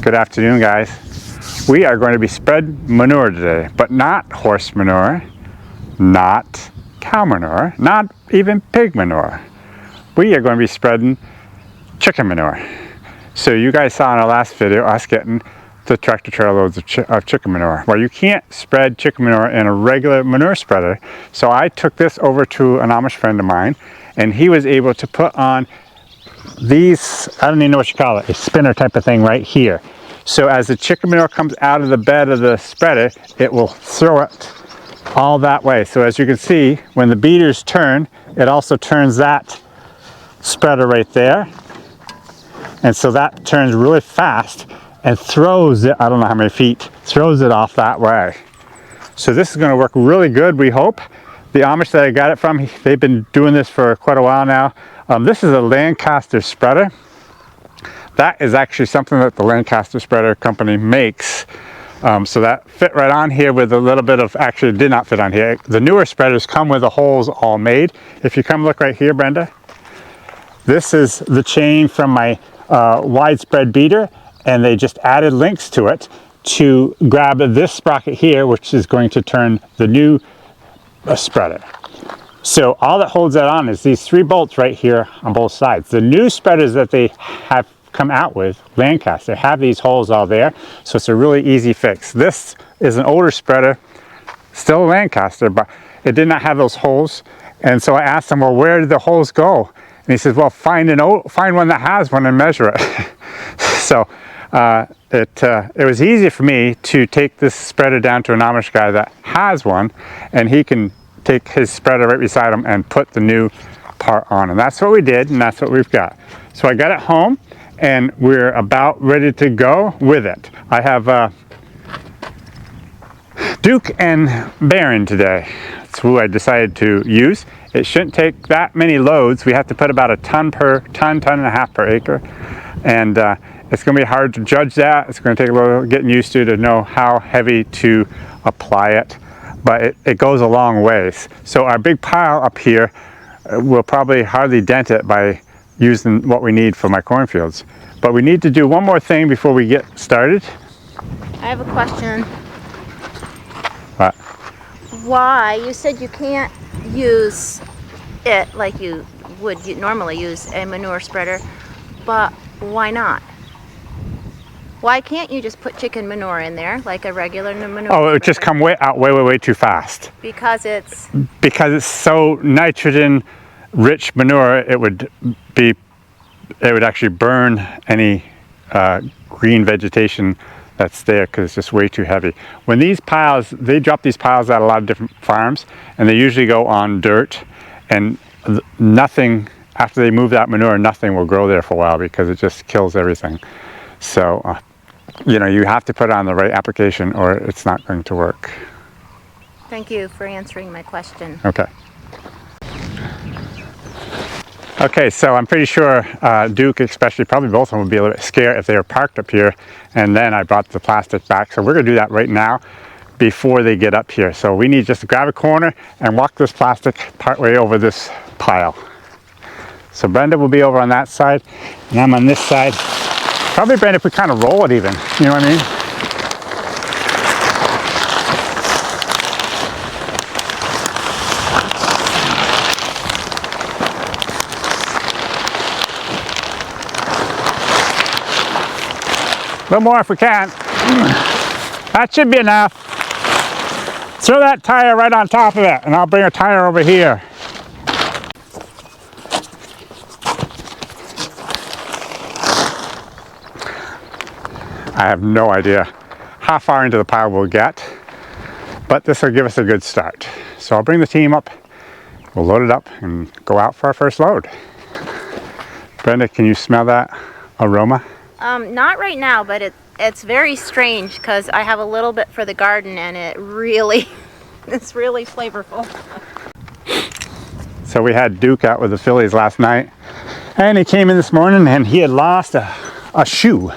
Good afternoon, guys. We are going to be spread manure today, but not horse manure, not cow manure, not even pig manure. We are going to be spreading chicken manure. So you guys saw in our last video us getting the tractor trailer loads of chicken manure. Well, you can't spread chicken manure in a regular manure spreader, so I took this over to an Amish friend of mine, and he was able to put on these, I don't even know what you call it, a spinner type of thing right here. So as the chicken manure comes out of the bed of the spreader, it will throw it all that way. So as you can see, when the beaters turn, it also turns that spreader right there. And so that turns really fast and throws it, I don't know how many feet, throws it off that way. So this is going to work really good, we hope. The Amish that I got it from, they've been doing this for quite a while now. This is a Lancaster spreader. That is actually something that the Lancaster spreader company makes. So that fit right on here with a little bit of, actually it did not fit on here. The newer spreaders come with the holes all made. If you come look right here, Brenda, this is the chain from my widespread beater, and they just added links to it to grab this sprocket here, which is going to turn the new spreader. So all that holds that on is these 3 bolts right here on both sides. The new spreaders that they have come out with, Lancaster, have these holes all there, so it's a really easy fix. This is an older spreader, still a Lancaster, but it did not have those holes, and so I asked him, well, where did the holes go? And he says, well, find one that has one and measure it. So it was easy for me to take this spreader down to an Amish guy that has one, and he can take his spreader right beside him and put the new part on. And that's what we did, and that's what we've got. So I got it home, and we're about ready to go with it. I have Duke and Baron today. That's who I decided to use. It shouldn't take that many loads. We have to put about a ton and a half per acre. And it's going to be hard to judge that. It's going to take a little getting used to know how heavy to apply it. But it goes a long ways. So our big pile up here will probably hardly dent it by using what we need for my cornfields. But we need to do one more thing before we get started. I have a question. What? Why? You said you can't use it like you would normally use a manure spreader, but why not? Why can't you just put chicken manure in there like a regular manure? Oh, it would just come way too fast. Because it's so nitrogen rich manure, it would actually burn any green vegetation that's there, because it's just way too heavy. When these piles, they drop these piles at a lot of different farms, and they usually go on dirt, and nothing, after they move that manure, nothing will grow there for a while because it just kills everything. So, you know, you have to put it on the right application or it's not going to work. Thank you for answering my question. Okay. Okay, so I'm pretty sure Duke, especially, probably both of them would be a little bit scared if they were parked up here, and then I brought the plastic back. So we're going to do that right now before they get up here. So we need just to grab a corner and walk this plastic part way over this pile. So Brenda will be over on that side, and I'm on this side. Probably, Brenda, if we kind of roll it even, you know what I mean? A little more if we can. That should be enough. Throw that tire right on top of it, and I'll bring a tire over here. I have no idea how far into the pile we'll get, but this will give us a good start. So I'll bring the team up, we'll load it up, and go out for our first load. Brenda, can you smell that aroma? Not right now, but it's very strange because I have a little bit for the garden, and it's really flavorful. So we had Duke out with the Fillies last night, and he came in this morning and he had lost a shoe.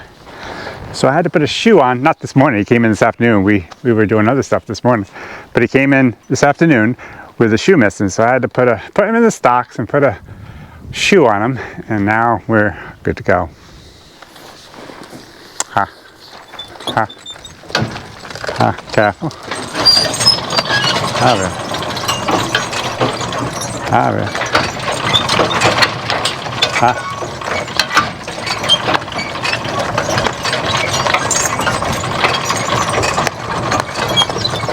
So I had to put a shoe on, not this morning, he came in this afternoon. We were doing other stuff this morning, but he came in this afternoon with a shoe missing. So I had to put him in the stocks and put a shoe on him, and now we're good to go. Huh. Careful. Have it. Have it.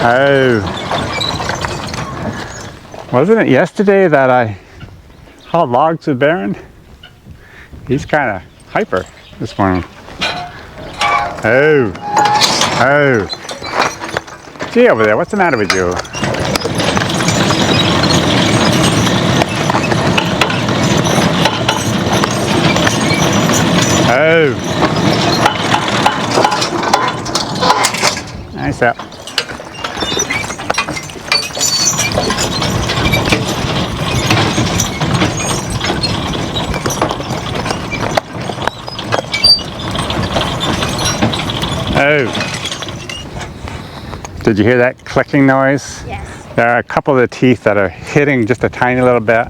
Oh. Wasn't it yesterday that I hauled logs with Baron? He's kind of hyper this morning. Oh. Oh. Gee, over there, what's the matter with you? Oh. Nice up. Oh. Did you hear that clicking noise? Yes. There are a couple of the teeth that are hitting just a tiny little bit,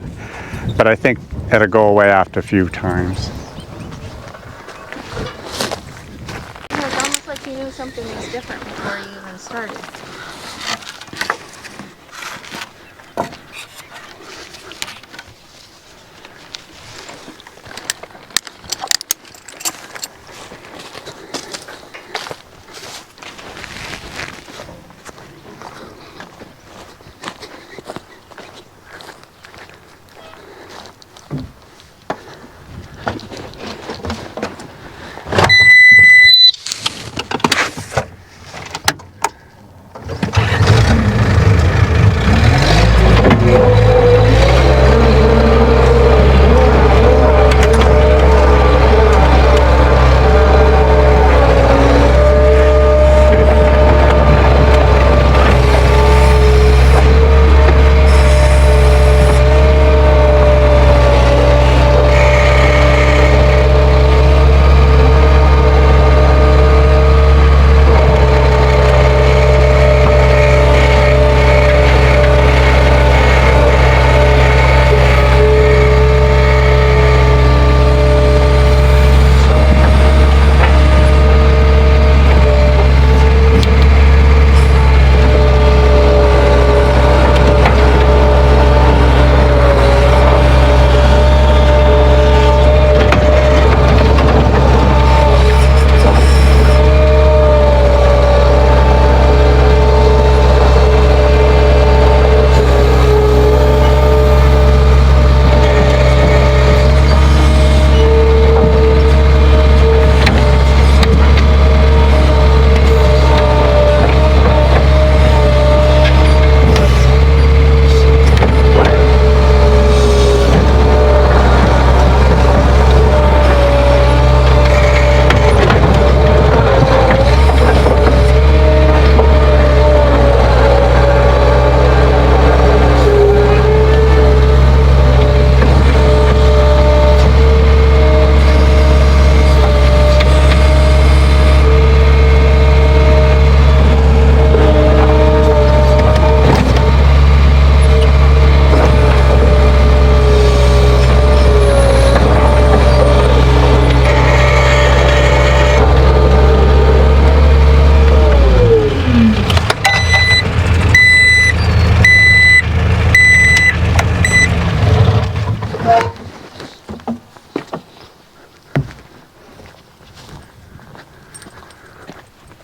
but I think it'll go away after a few times. It's almost like you knew something was different before you even started.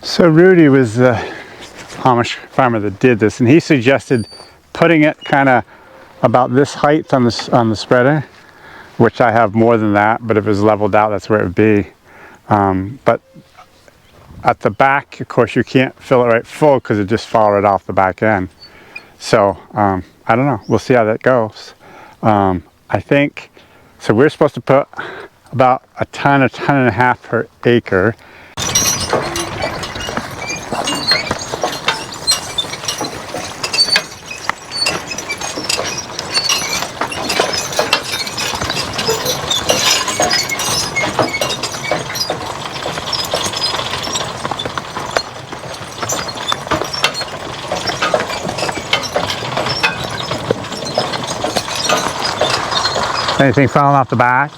So Rudy was the Amish farmer that did this, and he suggested putting it kind of about this height on the spreader, which I have more than that, but if it was leveled out, that's where it would be. But at the back, of course, you can't fill it right full because it just fall right off the back end. So I don't know. We'll see how that goes. I think so. We're supposed to put about a ton and a half per acre. Anything falling off the back?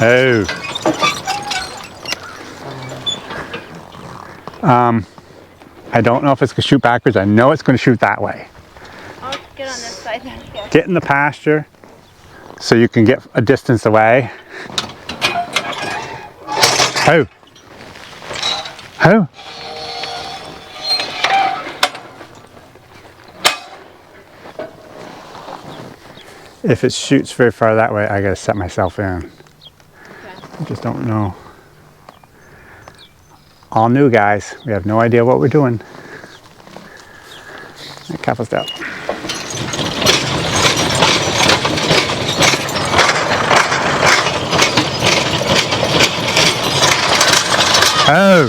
Oh. I don't know if it's going to shoot backwards. I know it's going to shoot that way. I'll get on this side then. Yeah. Get in the pasture so you can get a distance away. Oh. Oh. If it shoots very far that way, I gotta set myself in. Okay. I just don't know. All new, guys. We have no idea what we're doing. Careful step. Oh.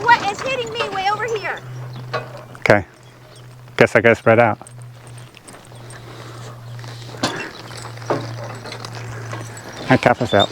What is hitting me way over here? Okay. Guess I gotta spread out. I careful step.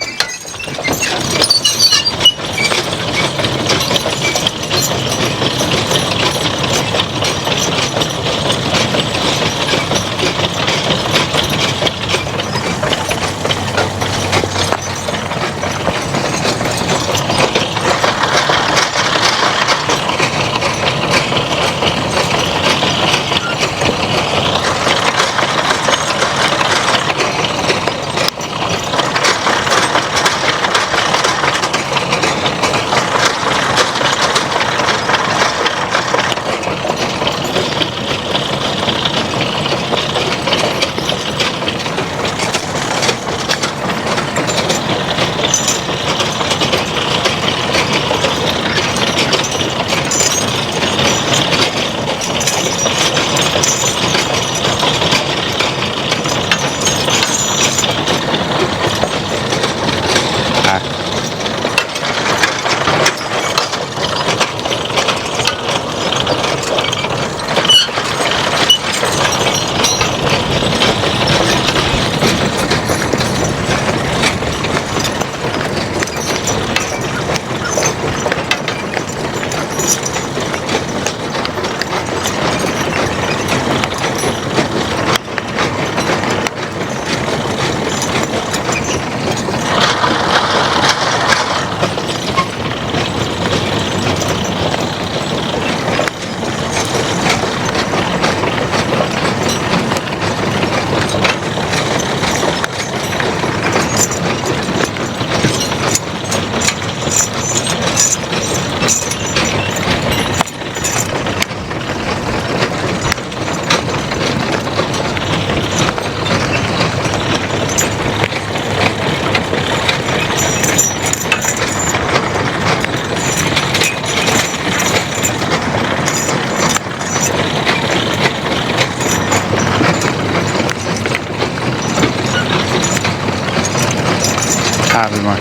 Everyone.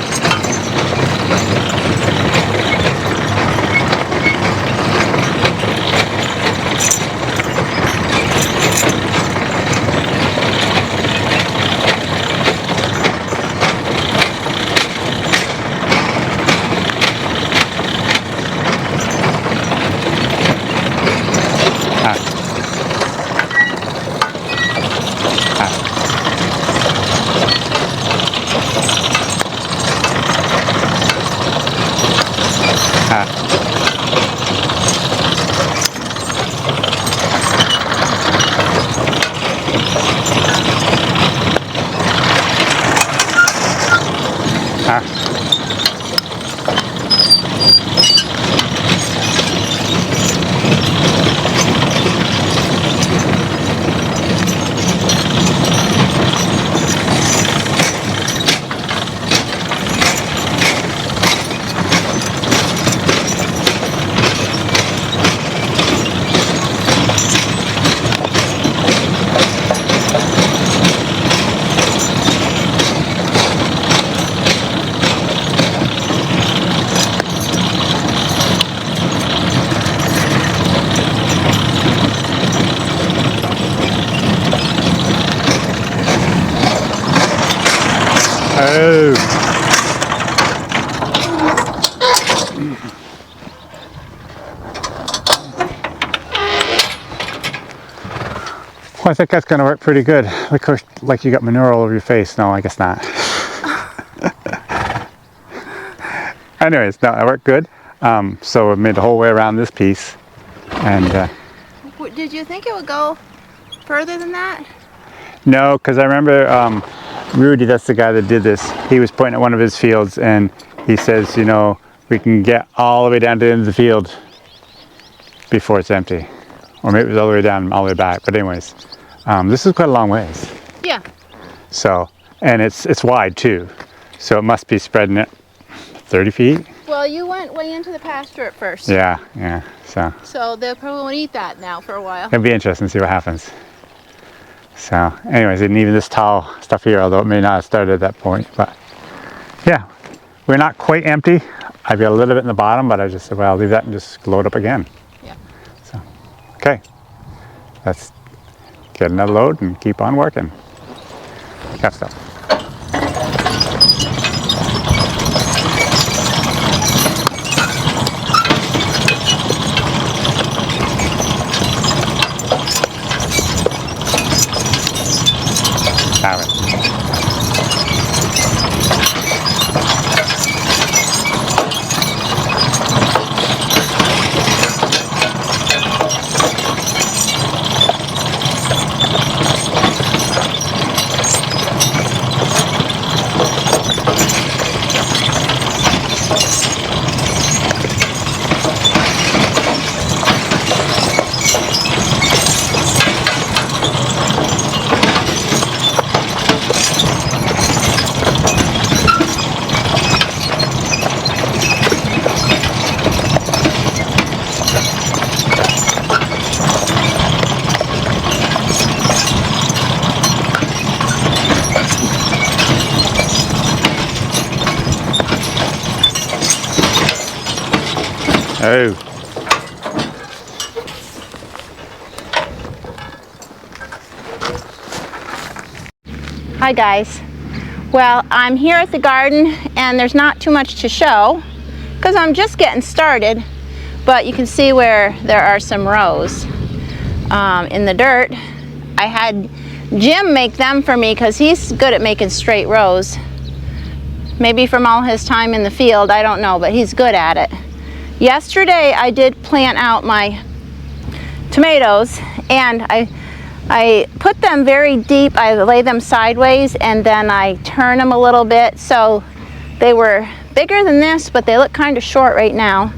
Oh. Well, I think that's going to work pretty good. Of course, like you got manure all over your face. No, I guess not. anyways, no, it worked good. So it made the whole way around this piece. And Did you think it would go further than that? no, because I remember Rudy, that's the guy that did this. He was pointing at one of his fields and he says, you know, we can get all the way down to the end of the field before it's empty. Or maybe it was all the way down, all the way back. But anyways, this is quite a long ways. Yeah. So, and it's wide too. So it must be spreading it 30 feet. Well, you went way into the pasture at first. Yeah. So they probably won't eat that now for a while. It'll be interesting to see what happens. So anyways, and even this tall stuff here, although it may not have started at that point, but yeah, we're not quite empty. I've got a little bit in the bottom, but I just said, well, I'll leave that and just load up again. Yeah. So, okay, let's get another load and keep on working. Got stuff. Have it. Oh. Hi guys. Well, I'm here at the garden and there's not too much to show because I'm just getting started, but you can see where there are some rows in the dirt. I had Jim make them for me because he's good at making straight rows. Maybe from all his time in the field, I don't know, but he's good at it. Yesterday I did plant out my tomatoes and I put them very deep. I lay them sideways and then I turn them a little bit, so they were bigger than this, but they look kind of short right now.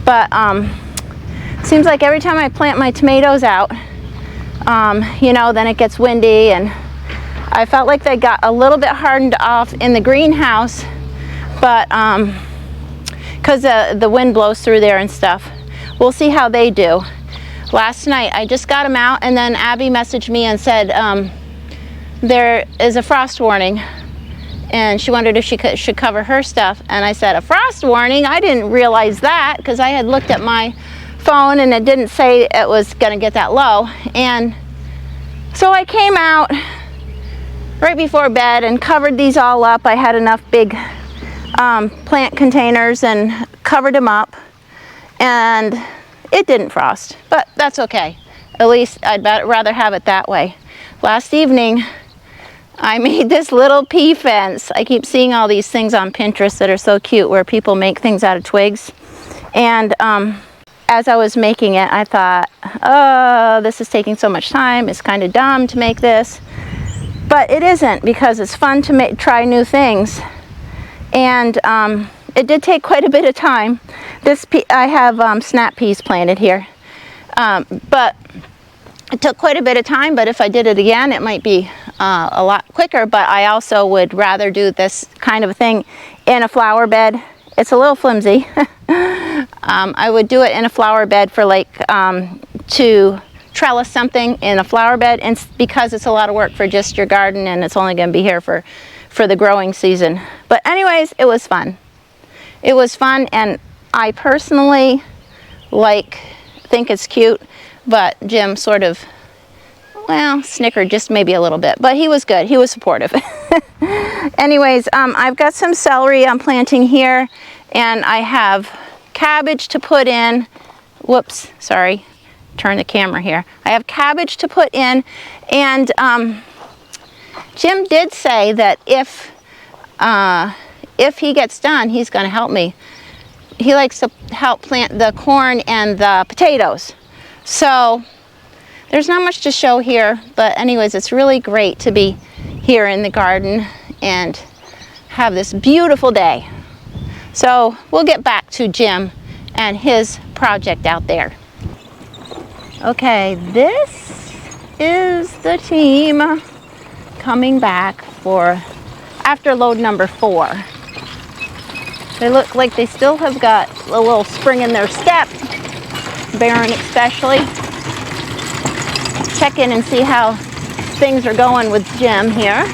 But seems like every time I plant my tomatoes out, you know, then it gets windy, and I felt like they got a little bit hardened off in the greenhouse, but because the wind blows through there and stuff. We'll see how they do. Last night I just got them out and then Abby messaged me and said there is a frost warning, and she wondered if she should cover her stuff, and I said, a frost warning? I didn't realize that because I had looked at my phone and it didn't say it was gonna get that low. And so I came out right before bed and covered these all up. I had enough big plant containers and covered them up, and it didn't frost, but that's okay. At least I'd rather have it that way. Last evening I made this little pea fence. I keep seeing all these things on Pinterest that are so cute where people make things out of twigs, and as I was making it I thought, oh, this is taking so much time, it's kind of dumb to make this, but it isn't, because it's fun to try new things. And it did take quite a bit of time. I have snap peas planted here, but it took quite a bit of time. But if I did it again, it might be a lot quicker. But I also would rather do this kind of thing in a flower bed. It's a little flimsy. I would do it in a flower bed for like to trellis something in a flower bed, and because it's a lot of work for just your garden and it's only going to be here for the growing season. But anyways, it was fun. It was fun, and I personally think it's cute, but Jim sort of, well, snickered just maybe a little bit, but he was good. He was supportive. Anyways, I've got some celery I'm planting here, and I have cabbage to put in. Whoops, sorry, turn the camera here. I have cabbage to put in, and Jim did say that if he gets done, he's going to help me he likes to help plant the corn and the potatoes. So there's not much to show here, but anyways, it's really great to be here in the garden and have this beautiful day. So we'll get back to Jim and his project out there. Okay, this is the team coming back for after load number 4. They look like they still have got a little spring in their step, Baron especially. Check in and see how things are going with Jim here.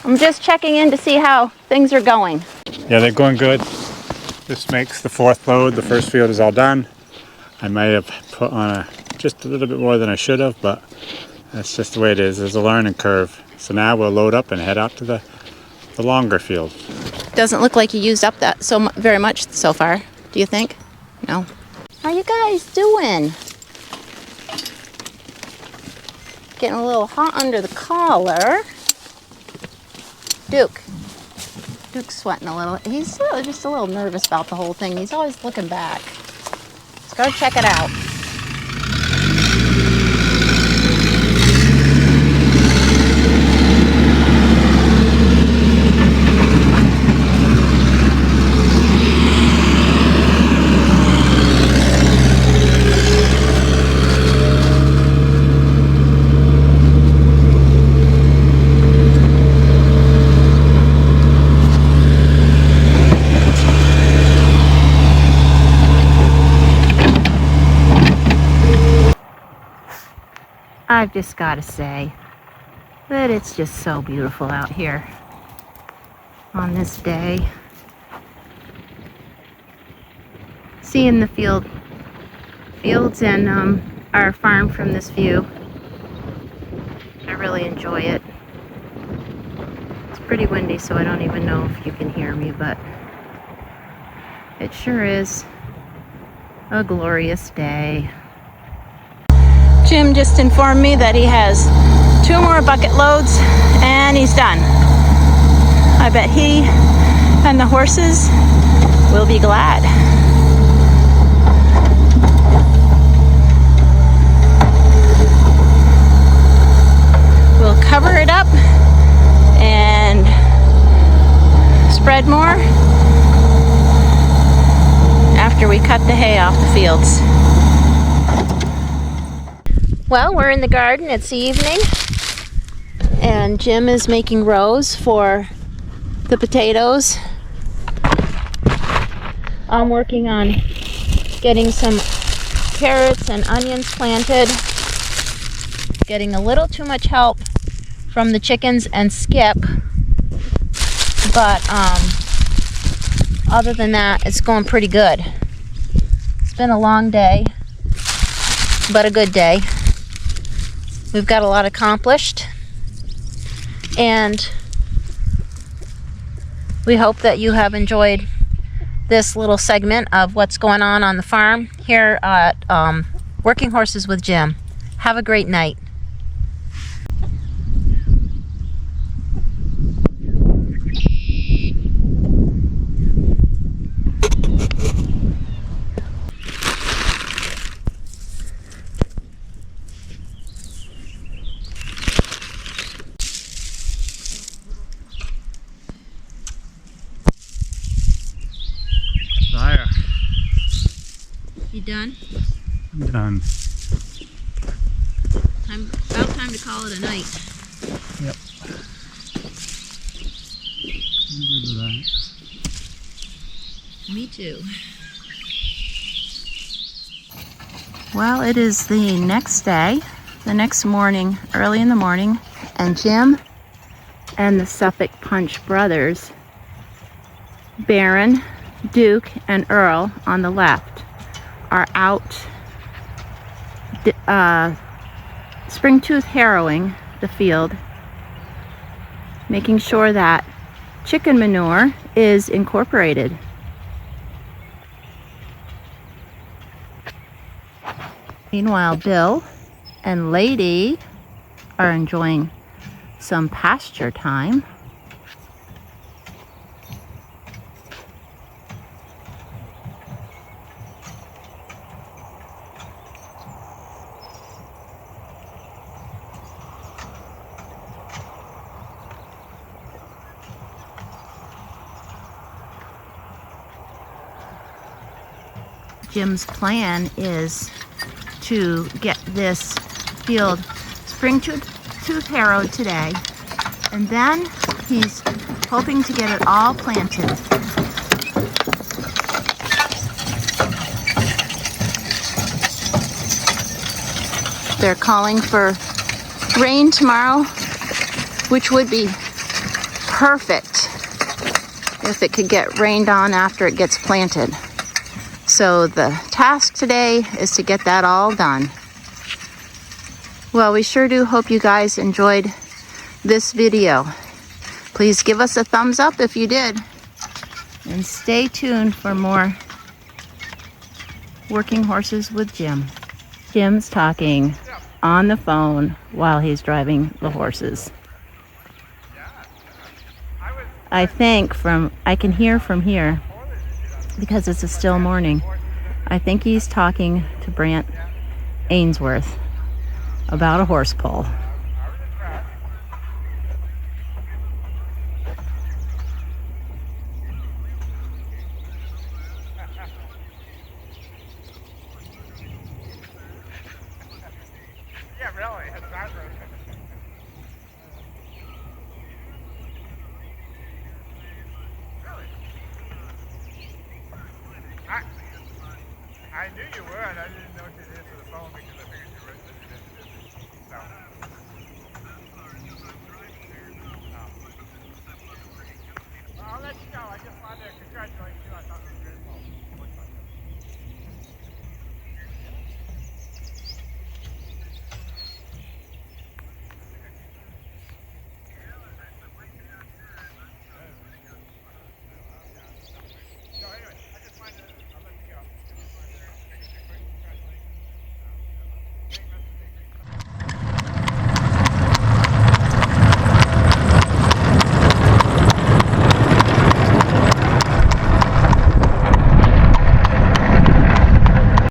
I'm just checking in to see how things are going. Yeah, they're going good. This makes the 4th load. The first field is all done. I might have put on just a little bit more than I should have, but that's just the way it is. There's a learning curve. So now we'll load up and head out to the longer field. Doesn't look like you used up that very much so far. Do you think? No. How you guys doing? Getting a little hot under the collar. Duke's sweating a little. He's just a little nervous about the whole thing. He's always looking back. Let's go check it out. I've just got to say that it's just so beautiful out here on this day. Seeing the fields and our farm from this view, I really enjoy it. It's pretty windy, so I don't even know if you can hear me, but it sure is a glorious day. Jim just informed me that he has 2 more bucket loads and he's done. I bet he and the horses will be glad. We'll cover it up and spread more after we cut the hay off the fields. Well, we're in the garden. It's evening, and Jim is making rows for the potatoes. I'm working on getting some carrots and onions planted. Getting a little too much help from the chickens and Skip, but other than that, it's going pretty good. It's been a long day, but a good day. We've got a lot accomplished, and we hope that you have enjoyed this little segment of what's going on the farm here at Working Horses with Jim. Have a great night. You done? I'm done. About time to call it a night. Yep. I'm good with that. Me too. Well, it is the next day, the next morning, early in the morning, and Jim and the Suffolk Punch brothers, Baron, Duke, and Earl on the left, are out spring-tooth harrowing the field, making sure that chicken manure is incorporated. Meanwhile, Bill and Lady are enjoying some pasture time. Jim's plan is to get this field spring-tooth harrowed today, and then he's hoping to get it all planted. They're calling for rain tomorrow, which would be perfect if it could get rained on after it gets planted. So the task today is to get that all done. Well, we sure do hope you guys enjoyed this video. Please give us a thumbs up if you did. And stay tuned for more Working Horses with Jim. Jim's talking on the phone while he's driving the horses. I think I can hear from here, because it's a still morning. I think he's talking to Brant Ainsworth about a horse pull. Yeah, really. It's not I knew you would. I didn't know you'd answer the phone because I figured you were busy. So. Well, I'll let you know. I just wanted to congratulate you.